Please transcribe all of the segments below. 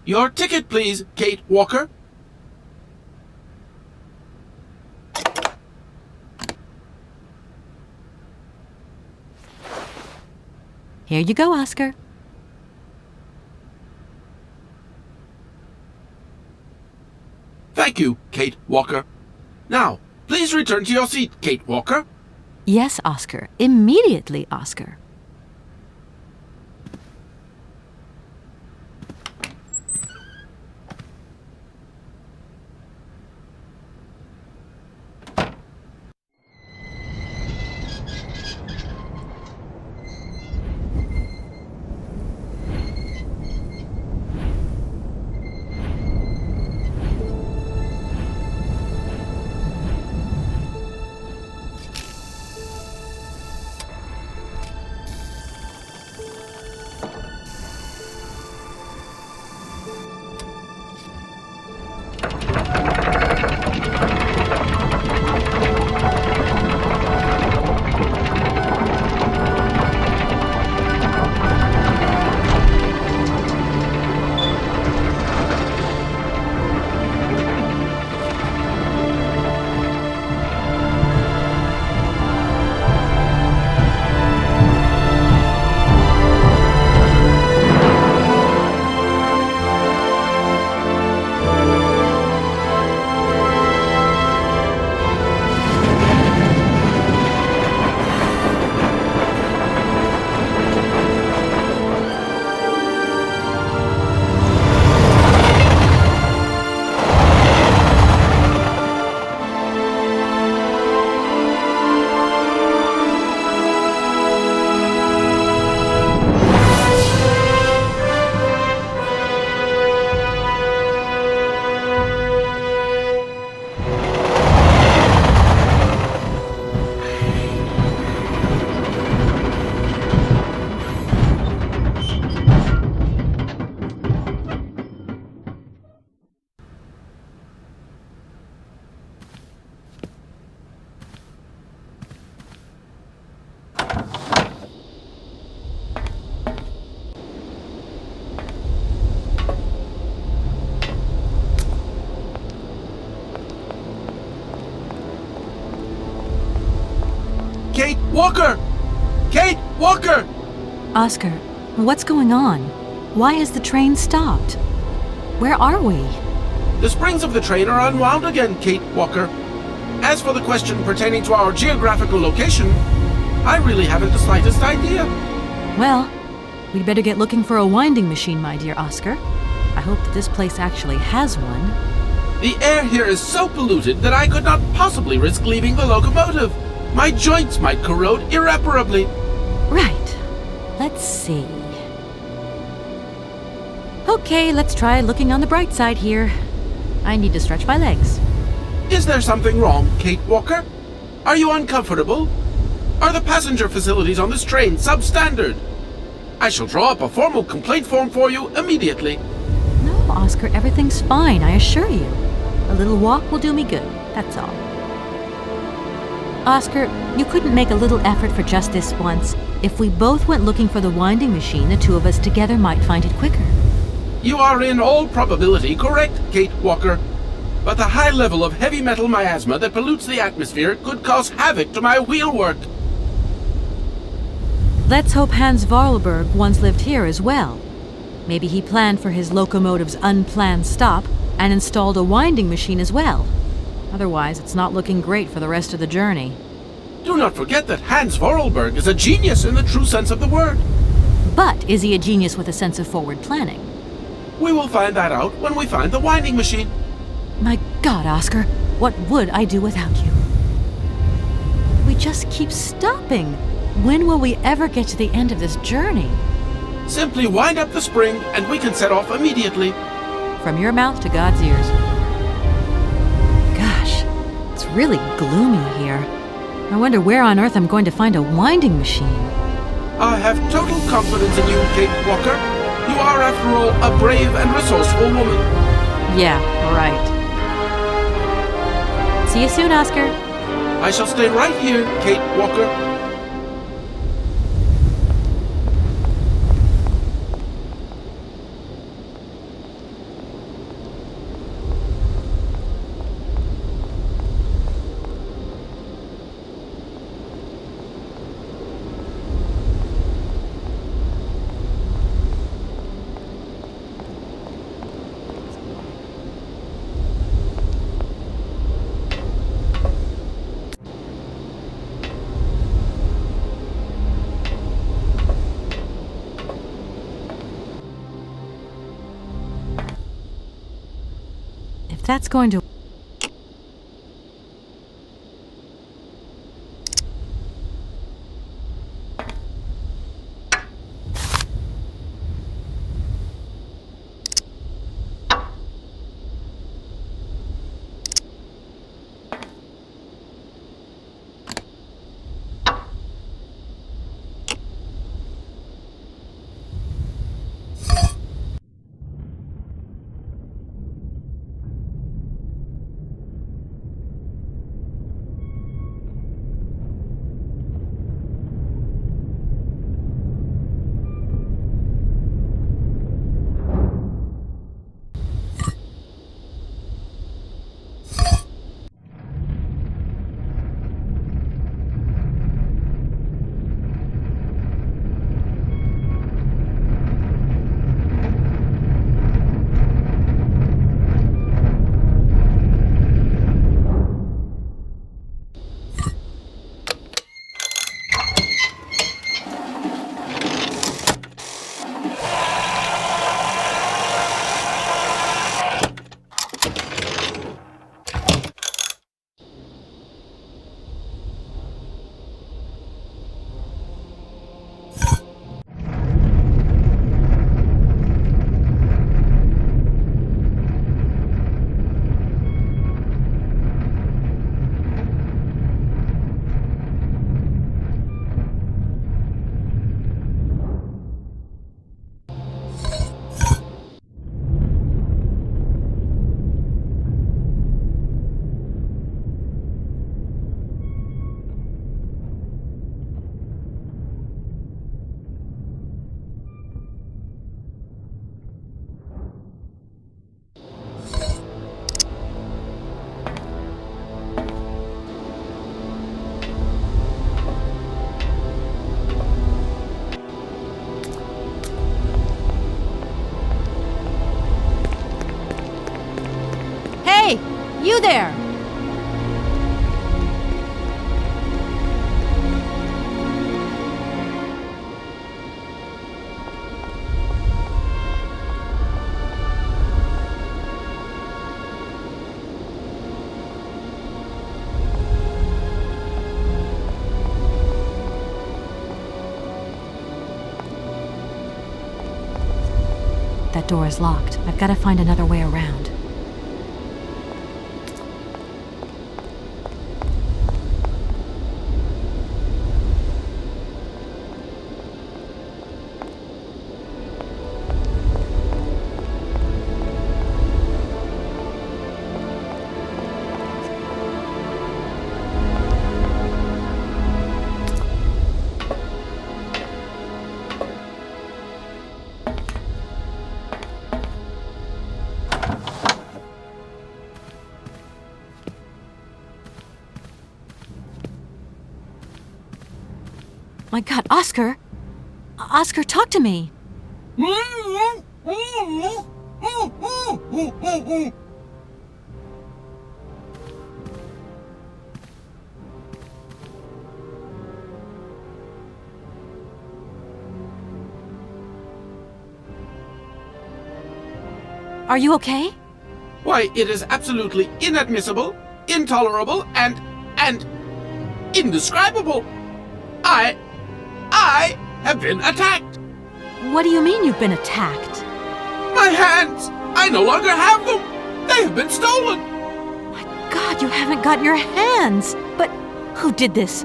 Your ticket, please, Kate Walker. Here you go, Oscar. Thank you, Kate Walker. Now, please return to your seat, Kate Walker. Yes, Oscar. Immediately, Oscar. Kate Walker! Kate Walker! Oscar, what's going on? Why has the train stopped? Where are we? The springs of the train are unwound again, Kate Walker. As for the question pertaining to our geographical location, I really haven't the slightest idea. Well, we'd better get looking for a winding machine, my dear Oscar. I hope that this place actually has one. The air here is so polluted that I could not possibly risk leaving the locomotive. My joints might corrode irreparably. Right. Let's see. Okay, let's try looking on the bright side here. I need to stretch my legs. Is there something wrong, Kate Walker? Are you uncomfortable? Are the passenger facilities on this train substandard? I shall draw up a formal complaint form for you immediately. No, Oscar, everything's fine, I assure you. A little walk will do me good, that's all. Oscar, you couldn't make a little effort for just this once. If we both went looking for the winding machine, the two of us together might find it quicker. You are in all probability correct, Kate Walker. But the high level of heavy metal miasma that pollutes the atmosphere could cause havoc to my wheelwork. Let's hope Hans Vorarlberg once lived here as well. Maybe he planned for his locomotive's unplanned stop and installed a winding machine as well. Otherwise, it's not looking great for the rest of the journey. Do not forget that Hans Vorarlberg is a genius in the true sense of the word. But is he a genius with a sense of forward planning? We will find that out when we find the winding machine. My God, Oscar, what would I do without you? We just keep stopping. When will we ever get to the end of this journey? Simply wind up the spring and we can set off immediately. From your mouth to God's ears. Gosh, it's really gloomy here. I wonder where on earth I'm going to find a winding machine. I have total confidence in you, Kate Walker. You are, after all, a brave and resourceful woman. Yeah, right. See you soon, Oscar. I shall stay right here, Kate Walker. That's going to... Hey! You there! That door is locked. I've got to find another way around. My God, Oscar! Oscar, talk to me! Are you okay? Why, it is absolutely inadmissible, intolerable, and indescribable. I have been attacked. What do you mean you've been attacked? My hands! I no longer have them! They have been stolen! My God, you haven't got your hands! But who did this?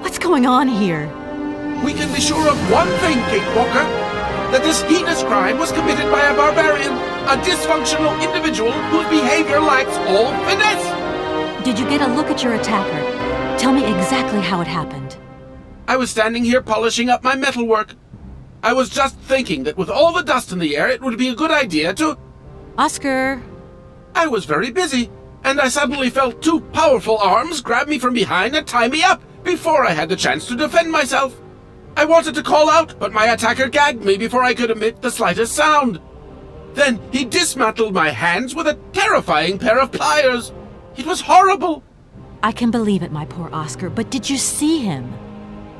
What's going on here? We can be sure of one thing, Kate Walker. That this heinous crime was committed by a barbarian, a dysfunctional individual whose behavior lacks all finesse. Did you get a look at your attacker? Tell me exactly how it happened. I was standing here polishing up my metalwork. I was just thinking that with all the dust in the air, it would be a good idea to... Oscar! I was very busy, and I suddenly felt two powerful arms grab me from behind and tie me up before I had the chance to defend myself. I wanted to call out, but my attacker gagged me before I could emit the slightest sound. Then he dismantled my hands with a terrifying pair of pliers. It was horrible. I can believe it, my poor Oscar, but did you see him?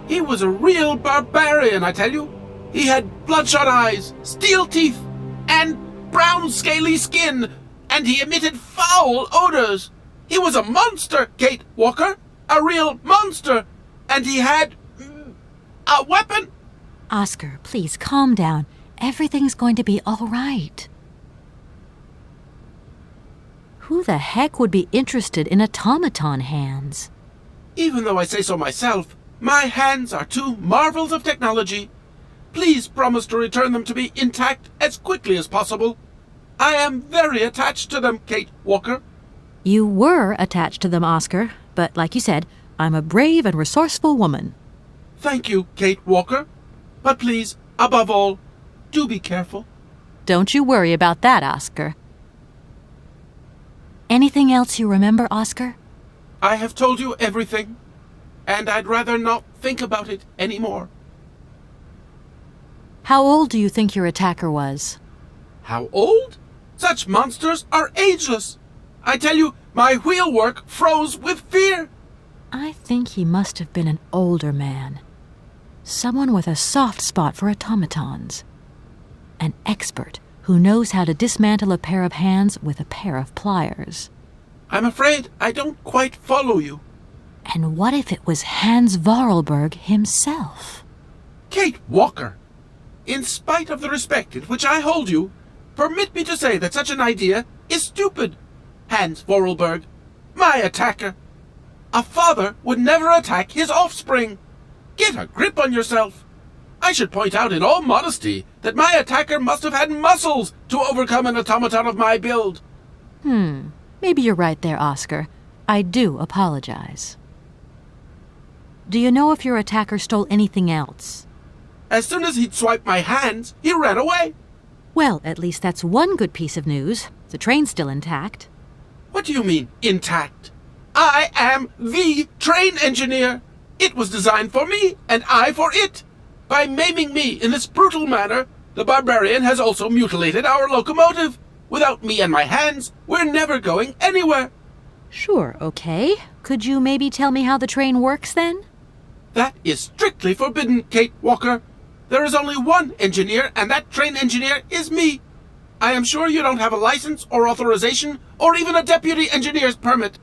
He was a real barbarian, I tell you. He had bloodshot eyes, steel teeth, and brown scaly skin. and he emitted foul odors. He was a monster, Kate Walker. A real monster. And he had a weapon. Oscar, please calm down. Everything's going to be all right. Who the heck would be interested in automaton hands? Even though I say so myself, my hands are two marvels of technology. Please promise to return them to me intact as quickly as possible. I am very attached to them, Kate Walker. You were attached to them, Oscar, but like you said, I'm a brave and resourceful woman. Thank you, Kate Walker. But please, above all, do be careful. Don't you worry about that, Oscar. Anything else you remember, Oscar? I have told you everything, and I'd rather not think about it anymore. How old do you think your attacker was? How old? Such monsters are ageless. I tell you, my wheelwork froze with fear. I think he must have been an older man. Someone with a soft spot for automatons. An expert who knows how to dismantle a pair of hands with a pair of pliers. I'm afraid I don't quite follow you. And what if it was Hans Vorarlberg himself? Kate Walker, in spite of the respect in which I hold you, permit me to say that such an idea is stupid. Hans Vorarlberg, my attacker. A father would never attack his offspring. Get a grip on yourself. I should point out in all modesty that my attacker must have had muscles to overcome an automaton of my build. Maybe you're right there, Oscar. I do apologize. Do you know if your attacker stole anything else? As soon as he'd swiped my hands, he ran away. Well, at least that's one good piece of news. The train's still intact. What do you mean, intact? I am the train engineer. It was designed for me, and I for it. By maiming me in this brutal manner, the barbarian has also mutilated our locomotive. Without me and my hands, we're never going anywhere. Sure, okay. Could you maybe tell me how the train works then? That is strictly forbidden, Kate Walker. There is only one engineer, and that train engineer is me. I am sure you don't have a license or authorization or even a deputy engineer's permit.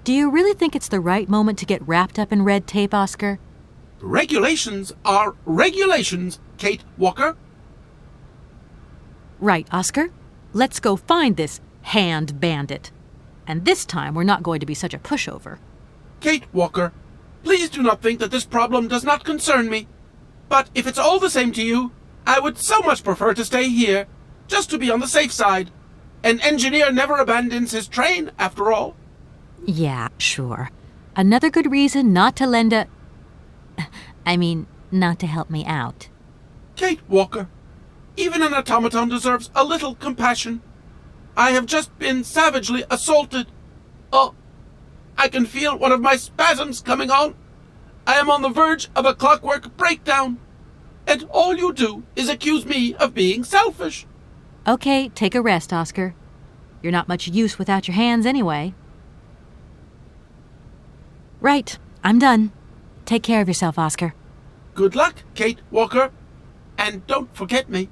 Do you really think it's the right moment to get wrapped up in red tape, Oscar? Regulations are regulations, Kate Walker. Right, Oscar. Let's go find this hand bandit. And this time we're not going to be such a pushover. Kate Walker, please do not think that this problem does not concern me. But if it's all the same to you, I would so much prefer to stay here, just to be on the safe side. An engineer never abandons his train, after all. Yeah, sure. Another good reason not to lend a... not to help me out. Kate Walker, even an automaton deserves a little compassion. I have just been savagely assaulted. Oh, I can feel one of my spasms coming on. I am on the verge of a clockwork breakdown. And all you do is accuse me of being selfish. Okay, take a rest, Oscar. You're not much use without your hands anyway. Right, I'm done. Take care of yourself, Oscar. Good luck, Kate Walker. And don't forget me.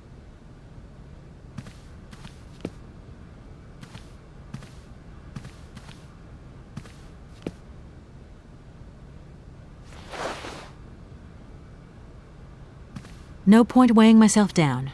No point weighing myself down.